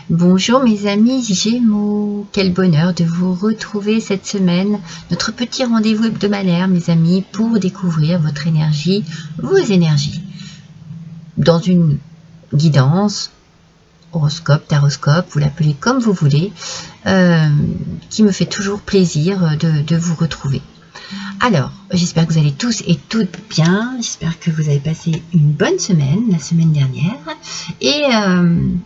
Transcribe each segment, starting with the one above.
Bonjour mes amis Gémeaux, quel bonheur de vous retrouver cette semaine, notre petit rendez-vous hebdomadaire mes amis pour découvrir votre énergie, vos énergies, dans une guidance, horoscope, taroscope, vous l'appelez comme vous voulez, qui me fait toujours plaisir de vous retrouver. Alors, j'espère que vous allez tous et toutes bien, j'espère que vous avez passé une bonne semaine, la semaine dernière, et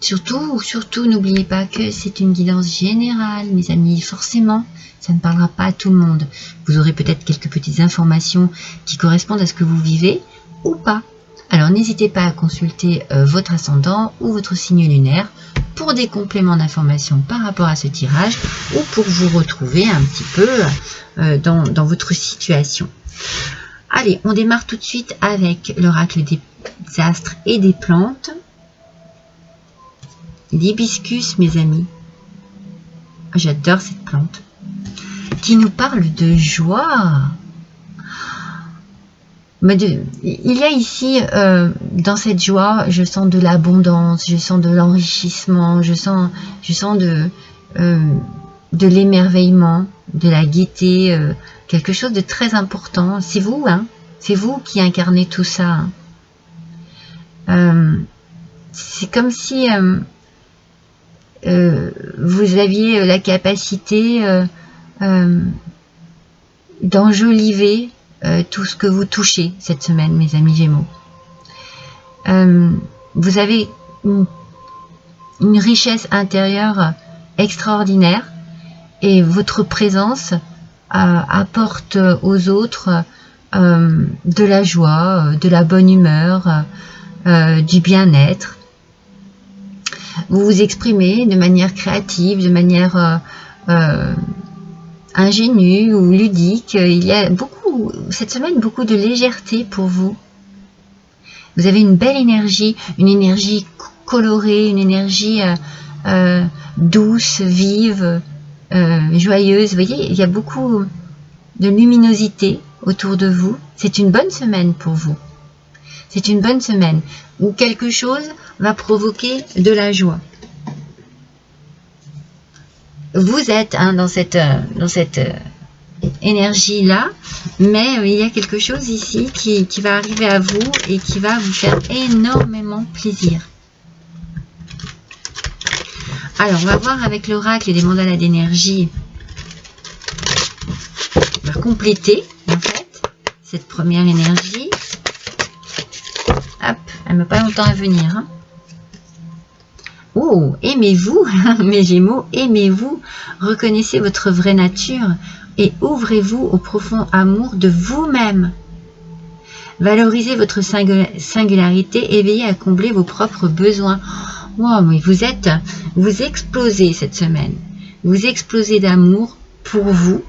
surtout, n'oubliez pas que c'est une guidance générale, mes amis, forcément, ça ne parlera pas à tout le monde. Vous aurez peut-être quelques petites informations qui correspondent à ce que vous vivez, ou pas. Alors, n'hésitez pas à consulter votre ascendant ou votre signe lunaire pour des compléments d'informations par rapport à ce tirage ou pour vous retrouver un petit peu dans votre situation. Allez, on démarre tout de suite avec l'oracle des astres et des plantes. L'hibiscus, mes amis. J'adore cette plante. Qui nous parle de joie. Il y a ici, dans cette joie, je sens de l'abondance, je sens de l'enrichissement, je sens de l'émerveillement, de la gaieté, quelque chose de très important. C'est vous, hein, c'est vous qui incarnez tout ça. C'est comme si vous aviez la capacité d'enjoliver tout ce que vous touchez cette semaine, mes amis Gémeaux. Vous avez une richesse intérieure extraordinaire et votre présence apporte aux autres de la joie, de la bonne humeur, du bien-être. Vous vous exprimez de manière créative, de manière ingénue ou ludique. Il y a cette semaine beaucoup de légèreté pour vous. Vous avez une belle énergie, une énergie colorée, une énergie douce, vive, joyeuse. Vous voyez, il y a beaucoup de luminosité autour de vous. C'est une bonne semaine pour vous. C'est une bonne semaine où quelque chose va provoquer de la joie. Vous êtes dans cette énergie-là, mais il y a quelque chose ici qui va arriver à vous et qui va vous faire énormément plaisir. Alors, on va voir avec l'oracle des mandalas d'énergie. On va compléter, en fait, cette première énergie. Hop, elle ne met pas longtemps à venir, hein. Oh, aimez-vous, mes Gémeaux, aimez-vous, reconnaissez votre vraie nature et ouvrez-vous au profond amour de vous-même. Valorisez votre singularité et veillez à combler vos propres besoins. Wow, mais vous explosez cette semaine. Vous explosez d'amour pour vous.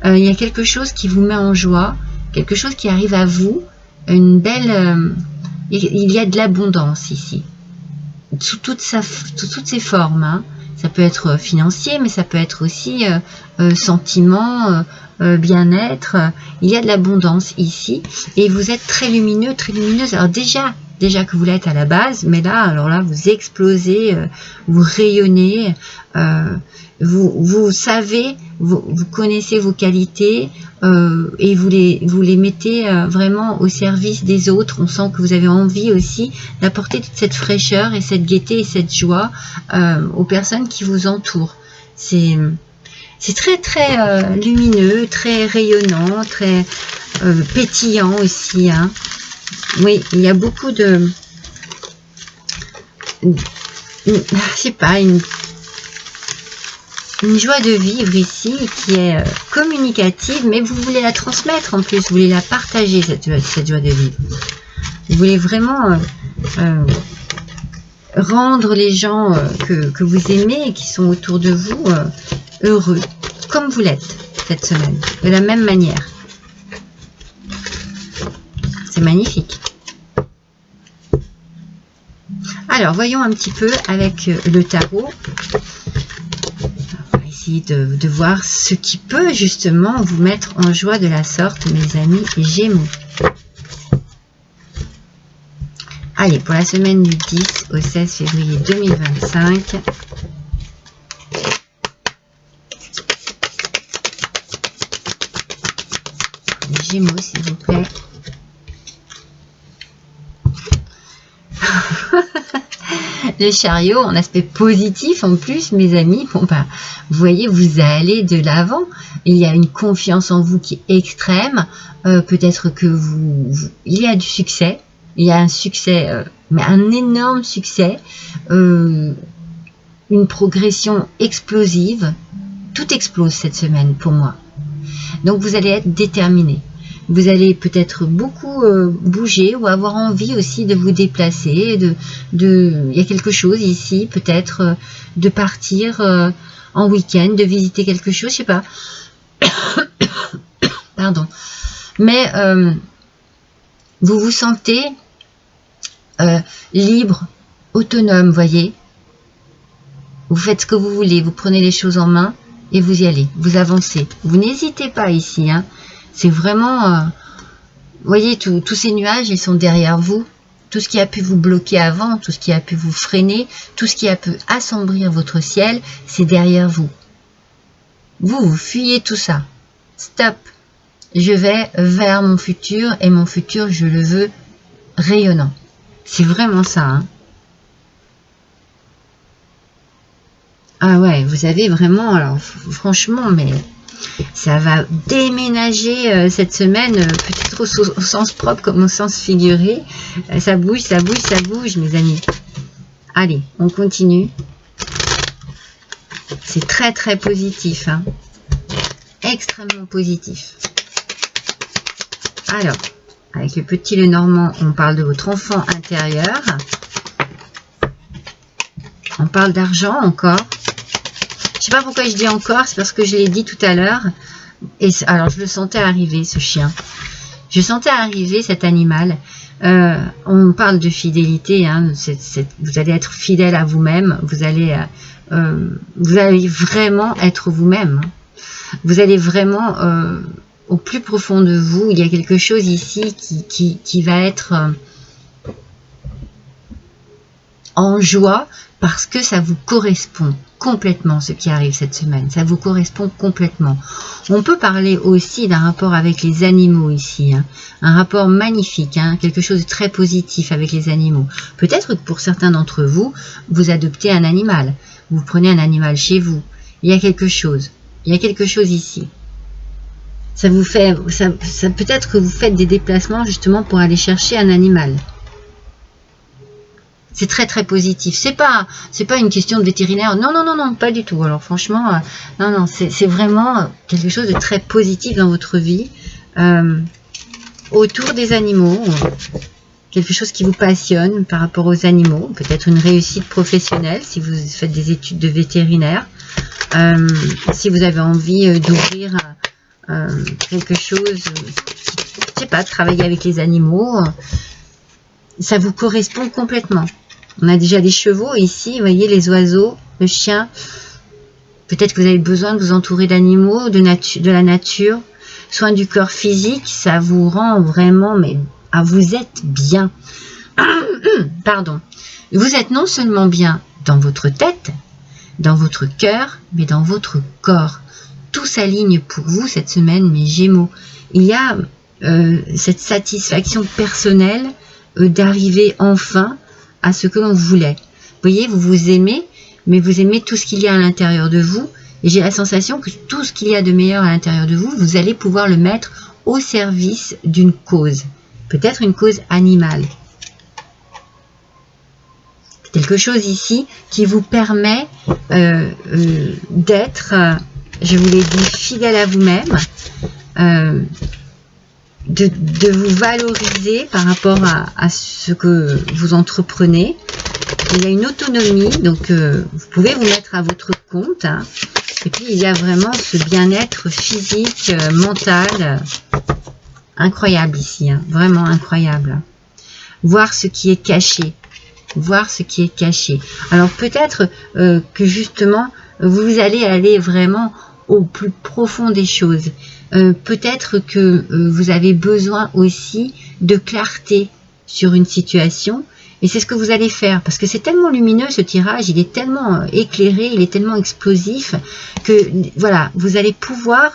Il y a quelque chose qui vous met en joie, quelque chose qui arrive à vous, une belle... il y a de l'abondance ici. Sous toutes ses formes, hein. Ça peut être financier, mais ça peut être aussi sentiment, bien-être. Il y a de l'abondance ici, et vous êtes très lumineux, très lumineuse. Alors déjà que vous l'êtes à la base, mais là, alors là, vous explosez, vous rayonnez, vous savez, vous connaissez vos qualités et vous les mettez vraiment au service des autres. On sent que vous avez envie aussi d'apporter toute cette fraîcheur et cette gaieté et cette joie aux personnes qui vous entourent. C'est très très lumineux, très rayonnant, très pétillant aussi, hein. Oui, il y a beaucoup de... je sais pas, une joie de vivre ici qui est communicative, mais vous voulez la transmettre en plus, vous voulez la partager, cette joie de vivre. Vous voulez vraiment rendre les gens que vous aimez et qui sont autour de vous heureux, comme vous l'êtes cette semaine, de la même manière. C'est magnifique. Alors, voyons un petit peu avec le tarot. On va essayer de voir ce qui peut justement vous mettre en joie de la sorte, mes amis Gémeaux. Allez, pour la semaine du 10 au 16 février 2025. Les Gémeaux, s'il vous plaît. Le chariot en aspect positif en plus, mes amis. Bon, bah, vous voyez, vous allez de l'avant. Il y a une confiance en vous qui est extrême. Peut-être que il y a du succès. Il y a un succès, mais un énorme succès. Une progression explosive. Tout explose cette semaine pour moi. Donc vous allez être déterminé. Vous allez peut-être beaucoup bouger ou avoir envie aussi de vous déplacer. Il y a quelque chose ici, peut-être de partir en week-end, de visiter quelque chose, je sais pas. Pardon. Mais vous vous sentez libre, autonome, voyez. Vous faites ce que vous voulez, vous prenez les choses en main et vous y allez, vous avancez. Vous n'hésitez pas ici, hein. C'est vraiment, vous voyez, tous ces nuages, ils sont derrière vous. Tout ce qui a pu vous bloquer avant, tout ce qui a pu vous freiner, tout ce qui a pu assombrir votre ciel, c'est derrière vous. Vous fuyez tout ça. Stop. Je vais vers mon futur et mon futur, je le veux rayonnant. C'est vraiment ça, hein. Ah ouais, vous avez vraiment, alors franchement, mais ça va déménager cette semaine, peut-être au sens propre comme au sens figuré. Ça bouge, ça bouge, ça bouge, mes amis. Allez, on continue. C'est très très positif, hein. Extrêmement positif. Alors, avec le petit Lenormand, on parle de votre enfant intérieur. On parle d'argent encore. Je sais pas pourquoi je dis encore, c'est parce que je l'ai dit tout à l'heure. Et alors, je le sentais arriver, ce chien. Je sentais arriver cet animal. On parle de fidélité. Hein, vous allez être fidèle à vous-même. Vous allez vraiment être vous-même. Vous allez vraiment, au plus profond de vous, il y a quelque chose ici qui va être en joie parce que ça vous correspond complètement ce qui arrive cette semaine. Ça vous correspond complètement. On peut parler aussi d'un rapport avec les animaux ici. Hein, un rapport magnifique, hein, quelque chose de très positif avec les animaux. Peut-être que pour certains d'entre vous, vous adoptez un animal. Vous prenez un animal chez vous. Il y a quelque chose. Il y a quelque chose ici. Ça vous fait, ça peut-être que vous faites des déplacements justement pour aller chercher un animal. C'est très très positif. C'est pas une question de vétérinaire. Non, non, non, non, pas du tout. Alors franchement, non, non, c'est vraiment quelque chose de très positif dans votre vie. Autour des animaux, quelque chose qui vous passionne par rapport aux animaux. Peut-être une réussite professionnelle si vous faites des études de vétérinaire. Si vous avez envie d'ouvrir quelque chose, je sais pas, travailler avec les animaux, ça vous correspond complètement. On a déjà des chevaux ici, vous voyez les oiseaux, le chien. Peut-être que vous avez besoin de vous entourer d'animaux, de la nature. Soin du corps physique, ça vous rend vraiment, mais vous êtes bien. Pardon. Vous êtes non seulement bien dans votre tête, dans votre cœur, mais dans votre corps. Tout s'aligne pour vous cette semaine, mes Gémeaux. Il y a cette satisfaction personnelle d'arriver enfin à ce que l'on voulait. Vous voyez, vous vous aimez, mais vous aimez tout ce qu'il y a à l'intérieur de vous. Et j'ai la sensation que tout ce qu'il y a de meilleur à l'intérieur de vous, vous allez pouvoir le mettre au service d'une cause. Peut-être une cause animale. Quelque chose ici qui vous permet d'être, je vous l'ai dit, fidèle à vous-même, de vous valoriser par rapport à ce que vous entreprenez. Il y a une autonomie, donc vous pouvez vous mettre à votre compte. Hein. Et puis il y a vraiment ce bien-être physique, mental, incroyable ici, hein, vraiment incroyable. Voir ce qui est caché. Voir ce qui est caché. Alors peut-être que justement, vous allez aller vraiment au plus profond des choses. Peut-être que vous avez besoin aussi de clarté sur une situation Et c'est ce que vous allez faire, parce que c'est tellement lumineux ce tirage, il est tellement éclairé, il est tellement explosif, que voilà, vous allez pouvoir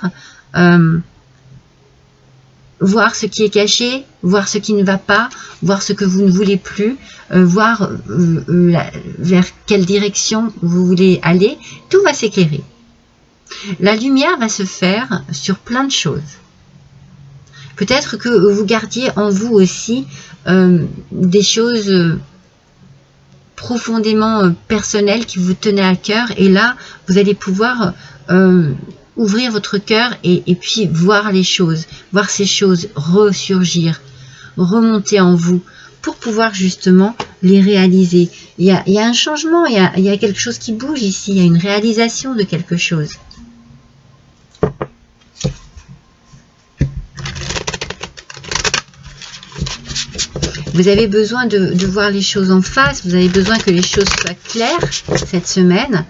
voir ce qui est caché, voir ce qui ne va pas, voir ce que vous ne voulez plus, voir vers quelle direction vous voulez aller. Tout va s'éclairer. La lumière va se faire sur plein de choses. Peut-être que vous gardiez en vous aussi des choses profondément personnelles qui vous tenaient à cœur. Et là, vous allez pouvoir ouvrir votre cœur et puis voir les choses, voir ces choses ressurgir, remonter en vous pour pouvoir justement les réaliser. Il y a un changement, il y a quelque chose qui bouge ici, il y a une réalisation de quelque chose. Vous avez besoin de voir les choses en face, vous avez besoin que les choses soient claires cette semaine.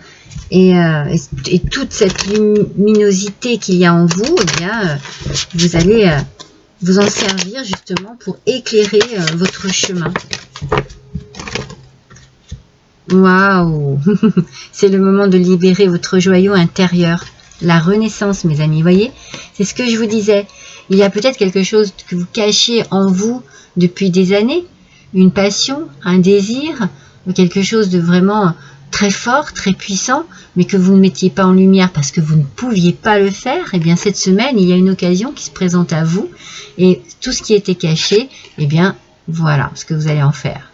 Et toute cette luminosité qu'il y a en vous, eh bien, vous allez vous en servir justement pour éclairer votre chemin. Waouh! C'est le moment de libérer votre joyau intérieur. La renaissance, mes amis, voyez? C'est ce que je vous disais. Il y a peut-être quelque chose que vous cachez en vous depuis des années, une passion, un désir, quelque chose de vraiment très fort, très puissant, mais que vous ne mettiez pas en lumière parce que vous ne pouviez pas le faire. Eh bien, cette semaine, il y a une occasion qui se présente à vous, et tout ce qui était caché, eh bien, voilà ce que vous allez en faire.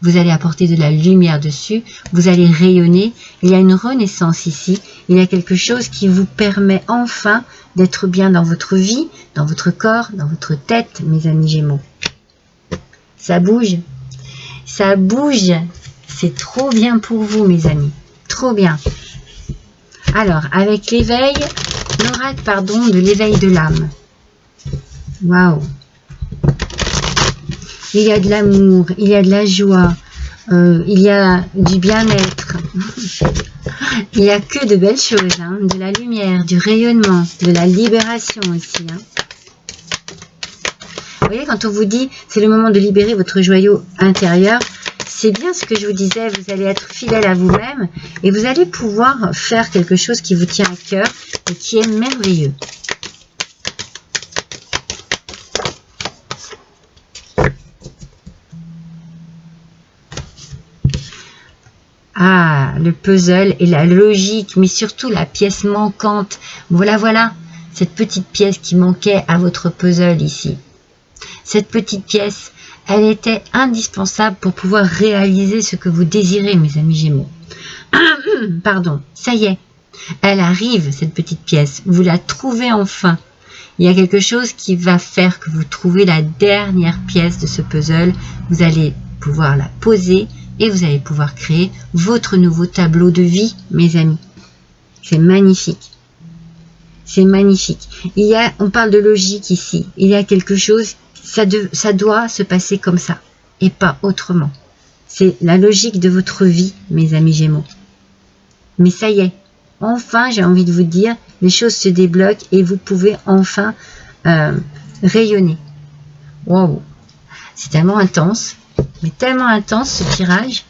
Vous allez apporter de la lumière dessus, vous allez rayonner. Il y a une renaissance ici, il y a quelque chose qui vous permet enfin d'être bien dans votre vie, dans votre corps, dans votre tête, mes amis Gémeaux. Ça bouge, ça bouge, c'est trop bien pour vous, mes amis, trop bien. Alors, avec l'éveil, l'oracle, pardon, de l'éveil de l'âme. Waouh! Il y a de l'amour, il y a de la joie, il y a du bien-être. Il n'y a que de belles choses, hein, de la lumière, du rayonnement, de la libération aussi. Hein. Vous voyez, quand on vous dit c'est le moment de libérer votre joyau intérieur, c'est bien ce que je vous disais, vous allez être fidèle à vous-même et vous allez pouvoir faire quelque chose qui vous tient à cœur et qui est merveilleux. Ah, le puzzle et la logique, mais surtout la pièce manquante. Voilà, voilà, cette petite pièce qui manquait à votre puzzle ici. Cette petite pièce, elle était indispensable pour pouvoir réaliser ce que vous désirez, mes amis Gémeaux. Pardon, ça y est, elle arrive, cette petite pièce. Vous la trouvez enfin. Il y a quelque chose qui va faire que vous trouvez la dernière pièce de ce puzzle. Vous allez pouvoir la poser et vous allez pouvoir créer votre nouveau tableau de vie, mes amis. C'est magnifique. C'est magnifique. On parle de logique ici. Il y a quelque chose, ça doit se passer comme ça et pas autrement. C'est la logique de votre vie, mes amis Gémeaux. Mais ça y est, enfin, j'ai envie de vous dire, les choses se débloquent et vous pouvez enfin rayonner. Wow, c'est tellement intense, mais tellement intense ce tirage.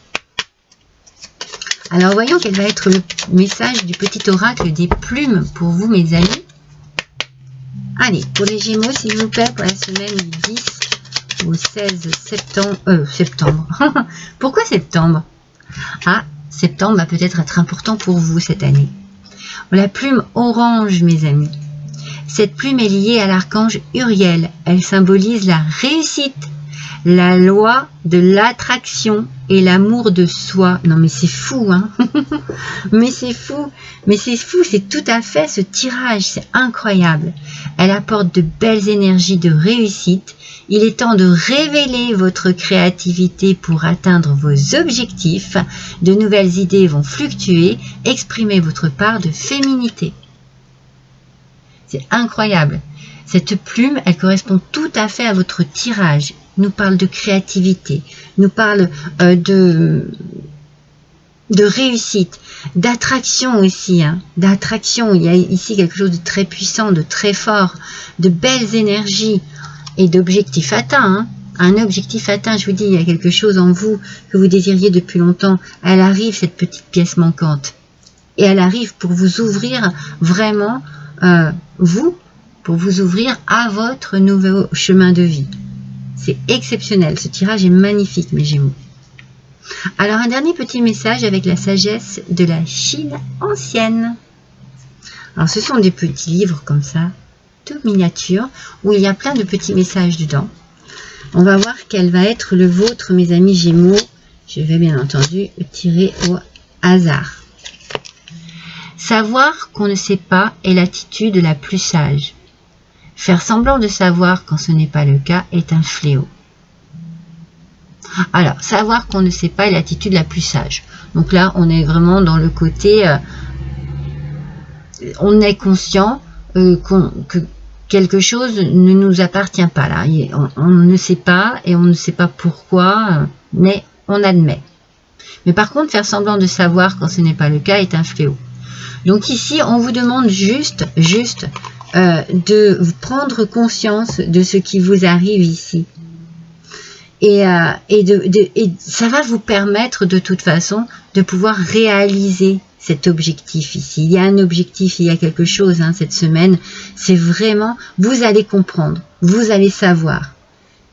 Alors voyons quel va être le message du petit oracle des plumes pour vous, mes amis. Allez, pour les Gémeaux, s'il vous plaît, pour la semaine du 10 au 16 septembre. Pourquoi septembre? Ah, septembre va peut-être être important pour vous cette année. La plume orange, mes amis. Cette plume est liée à l'archange Uriel. Elle symbolise la réussite, la loi de l'attraction et l'amour de soi. Non mais c'est fou, hein. Mais c'est fou, c'est tout à fait ce tirage, c'est incroyable. Elle apporte de belles énergies de réussite. Il est temps de révéler votre créativité pour atteindre vos objectifs. De nouvelles idées vont fluctuer. Exprimez votre part de féminité. C'est incroyable. Cette plume, elle correspond tout à fait à votre tirage. Nous parle de créativité, nous parle de réussite, d'attraction aussi, hein, d'attraction. Il y a ici quelque chose de très puissant, de très fort, de belles énergies et d'objectifs atteints. Hein. un objectif atteint. Je vous dis, il y a quelque chose en vous que vous désiriez depuis longtemps. Elle arrive, cette petite pièce manquante. Et elle arrive pour vous ouvrir vraiment, pour vous ouvrir à votre nouveau chemin de vie. C'est exceptionnel. Ce tirage est magnifique, mes Gémeaux. Alors, un dernier petit message avec la sagesse de la Chine ancienne. Alors, ce sont des petits livres comme ça, tout miniatures, où il y a plein de petits messages dedans. On va voir quel va être le vôtre, mes amis Gémeaux. Je vais bien entendu tirer au hasard. Savoir qu'on ne sait pas est l'attitude la plus sage. Faire semblant de savoir quand ce n'est pas le cas est un fléau. Alors, savoir qu'on ne sait pas est l'attitude la plus sage. Donc là, on est vraiment dans le côté... on est conscient que quelque chose ne nous appartient pas là. On ne sait pas et on ne sait pas pourquoi, mais on admet. Mais par contre, faire semblant de savoir quand ce n'est pas le cas est un fléau. Donc ici, on vous demande juste de prendre conscience de ce qui vous arrive ici. Et ça va vous permettre de toute façon de pouvoir réaliser cet objectif ici. Il y a un objectif, il y a quelque chose cette semaine. C'est vraiment, vous allez comprendre, vous allez savoir.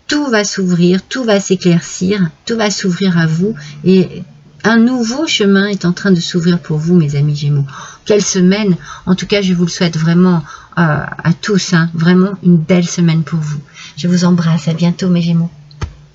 Tout va s'ouvrir, tout va s'éclaircir, tout va s'ouvrir à vous. Et un nouveau chemin est en train de s'ouvrir pour vous, mes amis Gémeaux. Quelle semaine! En tout cas, je vous le souhaite vraiment à tous. Vraiment une belle semaine pour vous. Je vous embrasse. À bientôt, mes Gémeaux.